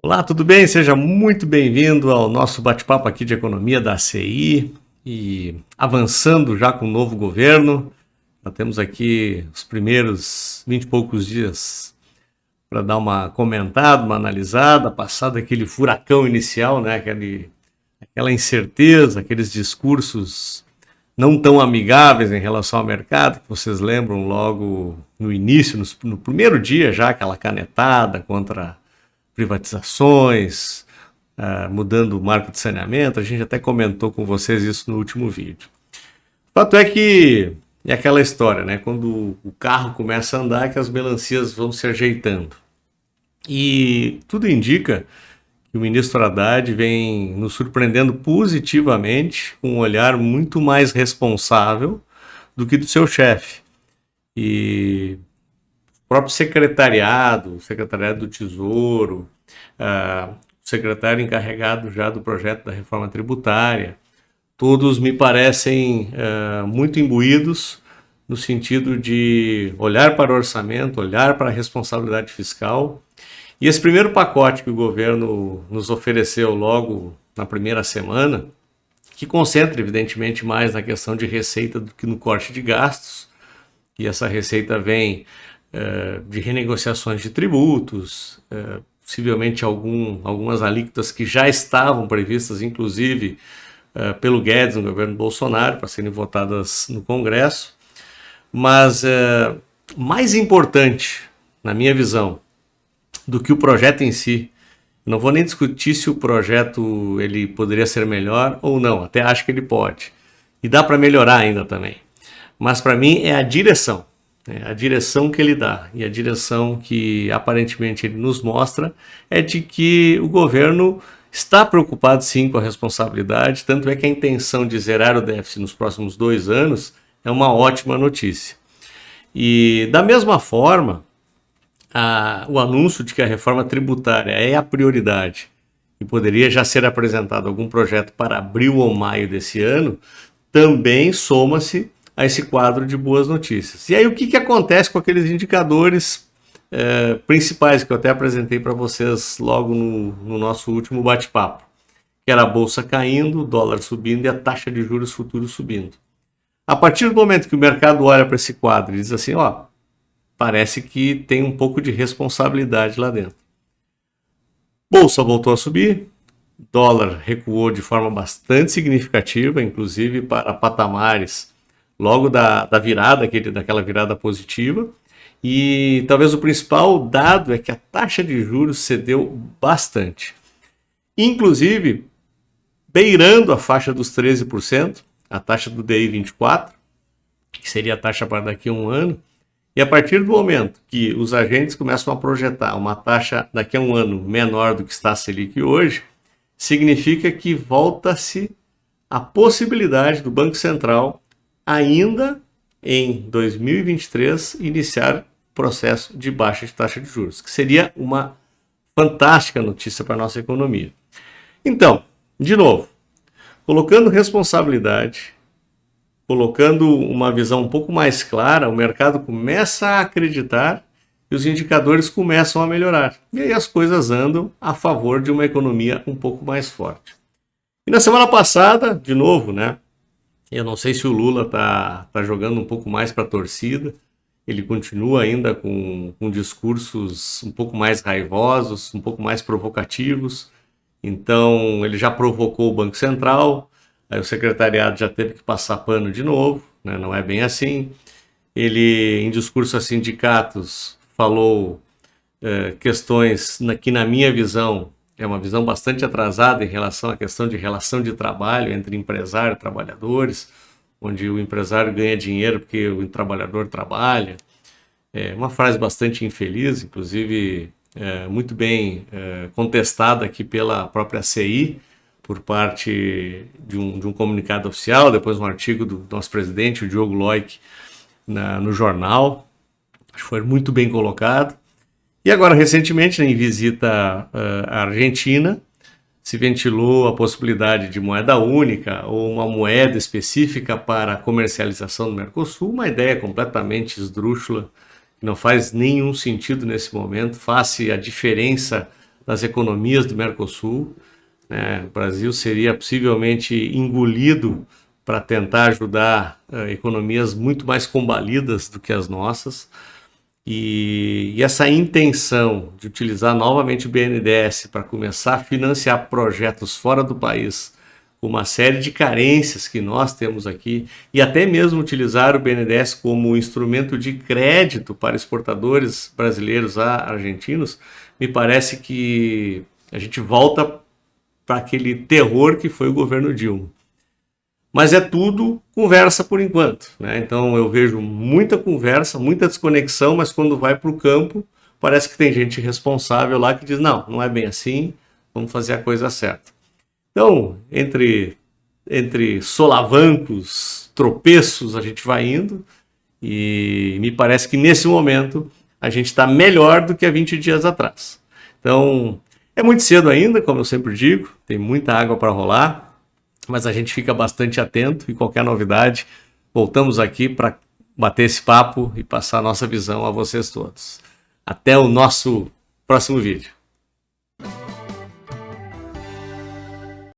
Olá, tudo bem? Seja muito bem-vindo ao nosso bate-papo aqui de economia da ACI e avançando já com o novo governo. Nós temos aqui os primeiros 20 e poucos dias para dar uma comentada, uma analisada, passar daquele furacão inicial, né? Aquela incerteza, aqueles discursos não tão amigáveis em relação ao mercado, que vocês lembram logo no início, no primeiro dia já, aquela canetada contra privatizações, mudando o marco de saneamento. A gente até comentou com vocês isso no último vídeo. O fato é que é aquela história, né? Quando o carro começa a andar, que as melancias vão se ajeitando. E tudo indica que o ministro Haddad vem nos surpreendendo positivamente, com um olhar muito mais responsável do que do seu chefe. E o próprio secretariado, o secretariado do Tesouro, o secretário encarregado já do projeto da reforma tributária, todos me parecem muito imbuídos no sentido de olhar para o orçamento, olhar para a responsabilidade fiscal. E esse primeiro pacote que o governo nos ofereceu logo na primeira semana, que concentra evidentemente mais na questão de receita do que no corte de gastos, e essa receita vem de renegociações de tributos, possivelmente algumas alíquotas que já estavam previstas, inclusive pelo Guedes no governo Bolsonaro, para serem votadas no Congresso. Mas mais importante, na minha visão, do que o projeto em si, não vou nem discutir se o projeto ele poderia ser melhor ou não, até acho que ele pode. E dá para melhorar ainda também. Mas para mim é a direção. A direção que ele dá e a direção que aparentemente ele nos mostra é de que o governo está preocupado sim com a responsabilidade, tanto é que a intenção de zerar o déficit nos próximos 2 anos é uma ótima notícia. E da mesma forma, o anúncio de que a reforma tributária é a prioridade e poderia já ser apresentado algum projeto para abril ou maio desse ano, também soma-se a esse quadro de boas notícias. E aí o que acontece com aqueles indicadores principais que eu até apresentei para vocês logo no nosso último bate-papo, que era a bolsa caindo, o dólar subindo e a taxa de juros futuros subindo. A partir do momento que o mercado olha para esse quadro e diz assim, parece que tem um pouco de responsabilidade lá dentro. Bolsa voltou a subir, dólar recuou de forma bastante significativa, inclusive para patamares logo da virada, daquela virada positiva. E talvez o principal dado é que a taxa de juros cedeu bastante. Inclusive, beirando a faixa dos 13%, a taxa do DI 24, que seria a taxa para daqui a um ano. E a partir do momento que os agentes começam a projetar uma taxa daqui a um ano menor do que está a Selic hoje, significa que volta-se a possibilidade do Banco Central ainda em 2023 iniciar processo de baixa de taxa de juros, que seria uma fantástica notícia para a nossa economia. Então, de novo, colocando responsabilidade, colocando uma visão um pouco mais clara, o mercado começa a acreditar e os indicadores começam a melhorar. E aí as coisas andam a favor de uma economia um pouco mais forte. E na semana passada, de novo, né? Eu não sei se o Lula tá jogando um pouco mais para a torcida. Ele continua ainda com discursos um pouco mais raivosos, um pouco mais provocativos. Então, ele já provocou o Banco Central, aí o secretariado já teve que passar pano de novo, né? Não é bem assim. Ele, em discurso a sindicatos, falou questões que, na minha visão, é uma visão bastante atrasada em relação à questão de relação de trabalho entre empresário e trabalhadores, onde o empresário ganha dinheiro porque o trabalhador trabalha. É uma frase bastante infeliz, inclusive muito bem contestada aqui pela própria CI, por parte de um comunicado oficial, depois um artigo do nosso presidente, o Diogo Loic, no jornal. Acho que foi muito bem colocado. E agora, recentemente, em visita à Argentina, se ventilou a possibilidade de moeda única ou uma moeda específica para a comercialização do Mercosul, uma ideia completamente esdrúxula, que não faz nenhum sentido nesse momento, face à diferença das economias do Mercosul, né? O Brasil seria possivelmente engolido para tentar ajudar economias muito mais combalidas do que as nossas. E essa intenção de utilizar novamente o BNDES para começar a financiar projetos fora do país, com uma série de carências que nós temos aqui, e até mesmo utilizar o BNDES como instrumento de crédito para exportadores brasileiros a argentinos, me parece que a gente volta para aquele terror que foi o governo Dilma. Mas é tudo conversa por enquanto, né? Então eu vejo muita conversa, muita desconexão, mas quando vai para o campo, parece que tem gente responsável lá que diz, não, não é bem assim, vamos fazer a coisa certa. Então, entre solavancos, tropeços, a gente vai indo, e me parece que nesse momento a gente está melhor do que há 20 dias atrás. Então, é muito cedo ainda, como eu sempre digo, tem muita água para rolar, mas a gente fica bastante atento e qualquer novidade, voltamos aqui para bater esse papo e passar a nossa visão a vocês todos. Até o nosso próximo vídeo.